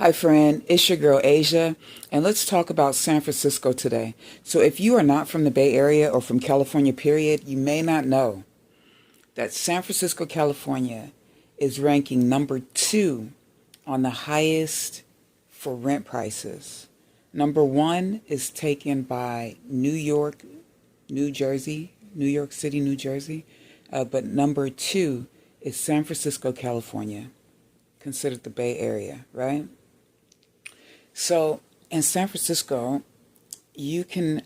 Hi friend, it's your girl Asia, and let's talk about San Francisco today. So if you are not from the Bay Area or from California period, you may not know that San Francisco, California is ranking number 2 on the highest for rent prices. Number 1 is taken by New York City, New Jersey, but number 2 is San Francisco, California, considered the Bay Area, right? So in San Francisco, you can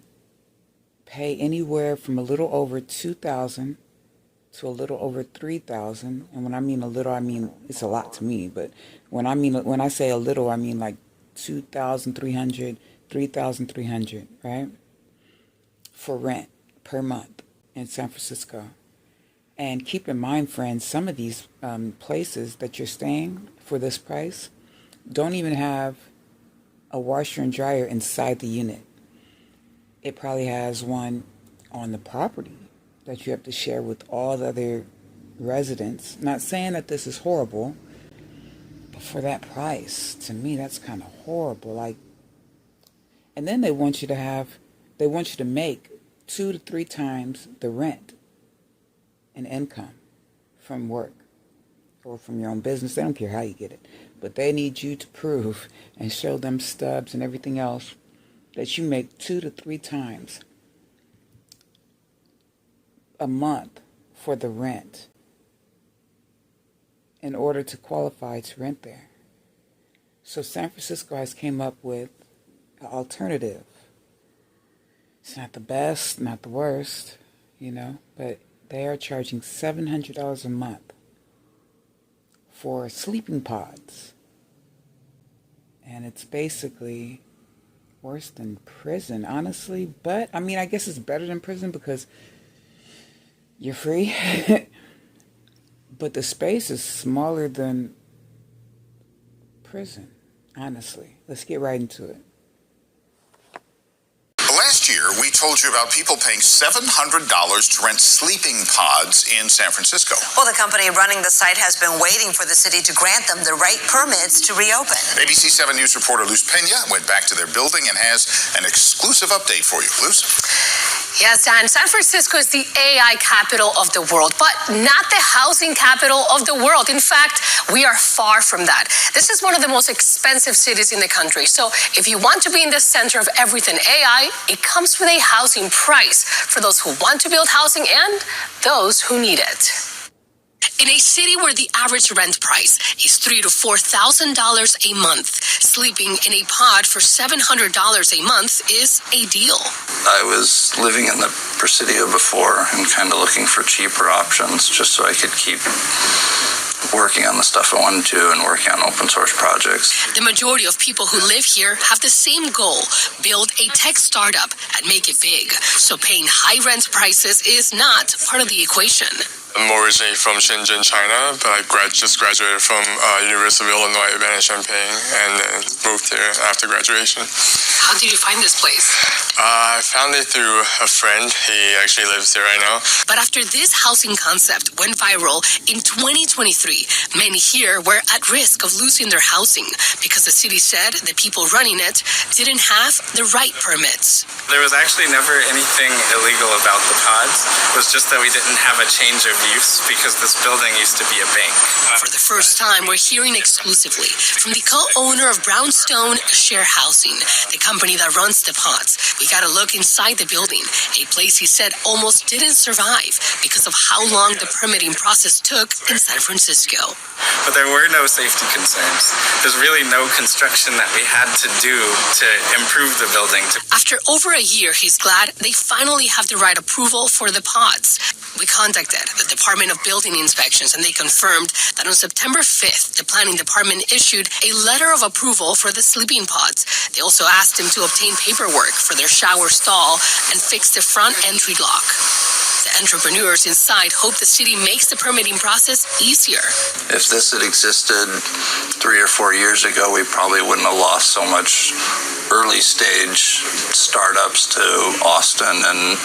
pay anywhere from a little over $2,000 to a little over $3,000. And when I mean a little, I mean it's a lot to me. But when I say a little, I mean like $2,300, $3,300, right? For rent per month in San Francisco. And keep in mind, friends, some of these places that you're staying for this price don't even have a washer and dryer inside the unit. It probably has one on the property that you have to share with all the other residents. Not saying that this is horrible, but for that price, to me, that's kind of horrible. And then they want you to make 2 to 3 times the rent and income from work or from your own business. They don't care how you get it, but they need you to prove and show them stubs and everything else that you make 2 to 3 times a month for the rent in order to qualify to rent there. So San Francisco has came up with an alternative. It's not the best, not the worst, but they are charging $700 a month for sleeping pods. And it's basically worse than prison, honestly. But, I guess it's better than prison because you're free. But the space is smaller than prison, honestly. Let's get right into it. Last year, we told you about people paying $700 to rent sleeping pods in San Francisco. Well, the company running the site has been waiting for the city to grant them the right permits to reopen. ABC 7 News reporter Luz Pena went back to their building and has an exclusive update for you. Luz? Yes, Dan, San Francisco is the AI capital of the world, but not the housing capital of the world. In fact, we are far from that. This is one of the most expensive cities in the country. So if you want to be in the center of everything AI, it comes with a housing price for those who want to build housing and those who need it. In a city where the average rent price is $3,000 to $4,000 a month, sleeping in a pod for $700 a month is a deal. I was living in the Presidio before and kind of looking for cheaper options just so I could keep working on the stuff I wanted to and working on open source projects. The majority of people who live here have the same goal: build a tech startup and make it big. So paying high rent prices is not part of the equation. I'm originally from Shenzhen, China, but I just graduated from University of Illinois Urbana-Champaign and then moved here after graduation. How did you find this place? I found it through a friend. He actually lives here right now. But after this housing concept went viral in 2023, many here were at risk of losing their housing because the city said the people running it didn't have the right permits. There was actually never anything illegal about the pods. It was just that we didn't have a change of use because this building used to be a bank. For the first time, we're hearing exclusively from the co-owner of Brownstone Share Housing, the company that runs the pods. We got a look inside the building, a place he said almost didn't survive because of how long the permitting process took in San Francisco. But there were no safety concerns. There's really no construction that we had to do to improve the building. After over a year, he's glad they finally have the right approval for the pods. We contacted the Department of Building Inspections, and they confirmed that on September 5th, the planning department issued a letter of approval for the sleeping pods. They also asked him to obtain paperwork for their shower stall and fix the front entry lock. The Entrepreneurs inside hope the city makes the permitting process easier. If this had existed 3 or 4 years ago, we probably wouldn't have lost so much early stage startups to Austin and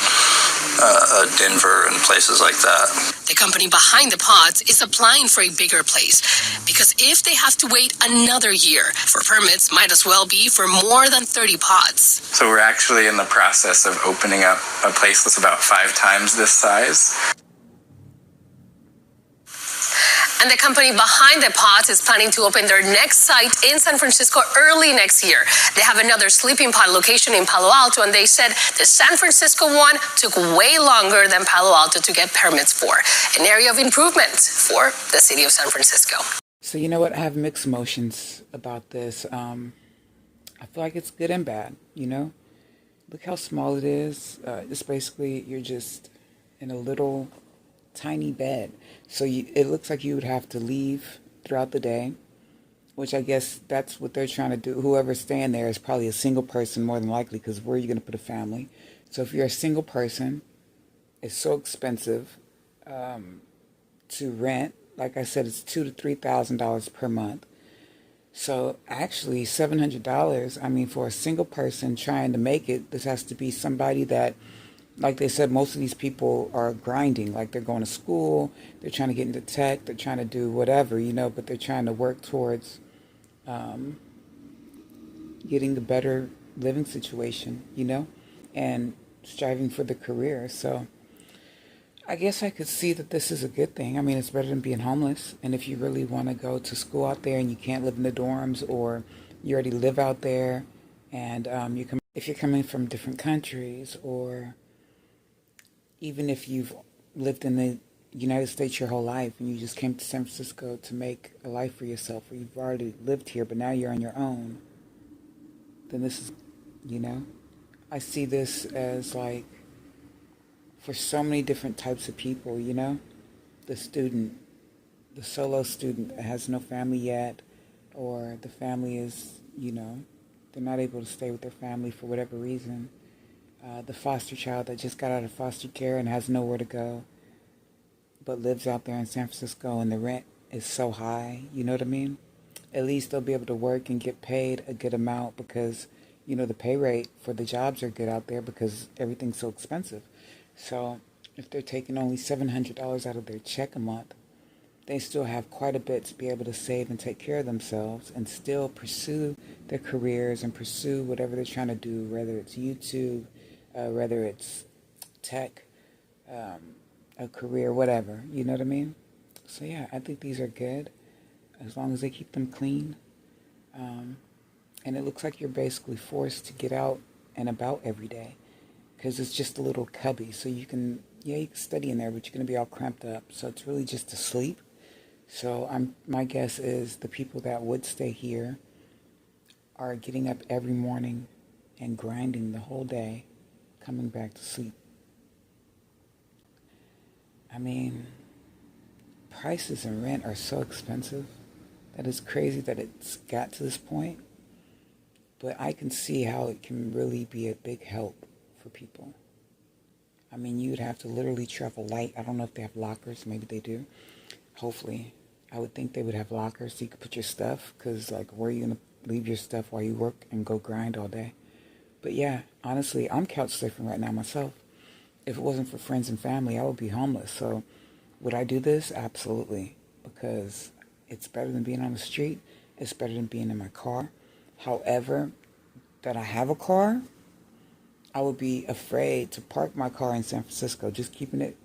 Denver and places like that. The company behind the pods is applying for a bigger place because if they have to wait another year for permits, might as well be for more than 30 pods. So we're actually in the process of opening up a place that's about 5 times this size. And the company behind the pods is planning to open their next site in San Francisco early next year. They have another sleeping pod location in Palo Alto, and they said the San Francisco one took way longer than Palo Alto to get permits for. An area of improvement for the city of San Francisco. So you know what? I have mixed emotions about this. I feel like it's good and bad, you know? Look how small it is. It's basically, you're just in a little tiny bed. So it looks like you would have to leave throughout the day, which I guess that's what they're trying to do. Whoever's staying there is probably a single person more than likely, because where are you going to put a family? So if you're a single person, it's so expensive to rent. Like I said, it's $2,000 to $3,000 per month. So actually $700, I mean, for a single person trying to make it, this has to be somebody that, like they said, most of these people are grinding. Like they're going to school, they're trying to get into tech, they're trying to do whatever, you know, but they're trying to work towards getting a better living situation, you know, and striving for the career. So I guess I could see that this is a good thing. I mean, it's better than being homeless. And if you really want to go to school out there and you can't live in the dorms, or you already live out there, and if you're coming from different countries, or even if you've lived in the United States your whole life and you just came to San Francisco to make a life for yourself, or you've already lived here but now you're on your own, then this is, you know, I see this as like for so many different types of people, you know, the student, the solo student that has no family yet, or the family is, you know, they're not able to stay with their family for whatever reason. The foster child that just got out of foster care and has nowhere to go, but lives out there in San Francisco, and the rent is so high, you know what I mean? At least they'll be able to work and get paid a good amount because, you know, the pay rate for the jobs are good out there because everything's so expensive. So if they're taking only $700 out of their check a month, they still have quite a bit to be able to save and take care of themselves and still pursue their careers and pursue whatever they're trying to do, whether it's YouTube, whether it's tech, a career, whatever, you know what I mean? So yeah, I think these are good as long as they keep them clean. And it looks like you're basically forced to get out and about every day because it's just a little cubby. So you can study in there, but you're going to be all cramped up. So it's really just to sleep. So my guess is the people that would stay here are getting up every morning and grinding the whole day, coming back to sleep. I mean, prices and rent are so expensive that it's crazy that it's got to this point. But I can see how it can really be a big help for people. I mean, you'd have to literally travel light. I don't know if they have lockers. Maybe they do. Hopefully. I would think they would have lockers so you could put your stuff, because, like, where are you going to leave your stuff while you work and go grind all day? But, yeah, honestly, I'm couch surfing right now myself. If it wasn't for friends and family, I would be homeless. So would I do this? Absolutely. Because it's better than being on the street. It's better than being in my car. However, that I have a car, I would be afraid to park my car in San Francisco, just keeping it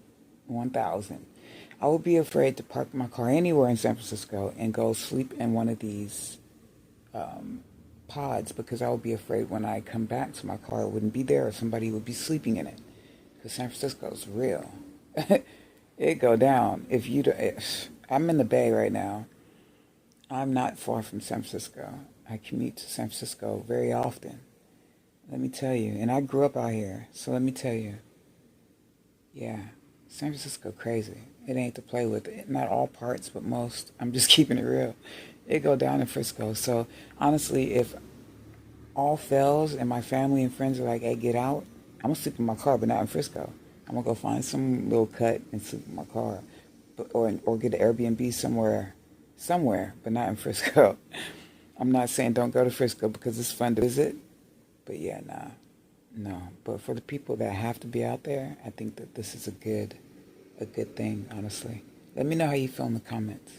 1,000. I would be afraid to park my car anywhere in San Francisco and go sleep in one of these pods, because I would be afraid when I come back to my car it wouldn't be there, or somebody would be sleeping in it. Because San Francisco is real. It go down. I'm in the Bay right now. I'm not far from San Francisco. I commute to San Francisco very often. Let me tell you. And I grew up out here. So let me tell you. Yeah. San Francisco crazy. It ain't to play with. Not all parts, but most. I'm just keeping it real. It go down in Frisco. So honestly, if all fails and my family and friends are like, hey, get out, I'm going to sleep in my car, but not in Frisco. I'm gonna go find some little cut and sleep in my car, or get an Airbnb somewhere, but not in Frisco. I'm not saying don't go to Frisco because it's fun to visit, but yeah, no. But for the people that have to be out there, I think that this is a good thing, honestly. Let me know how you feel in the comments.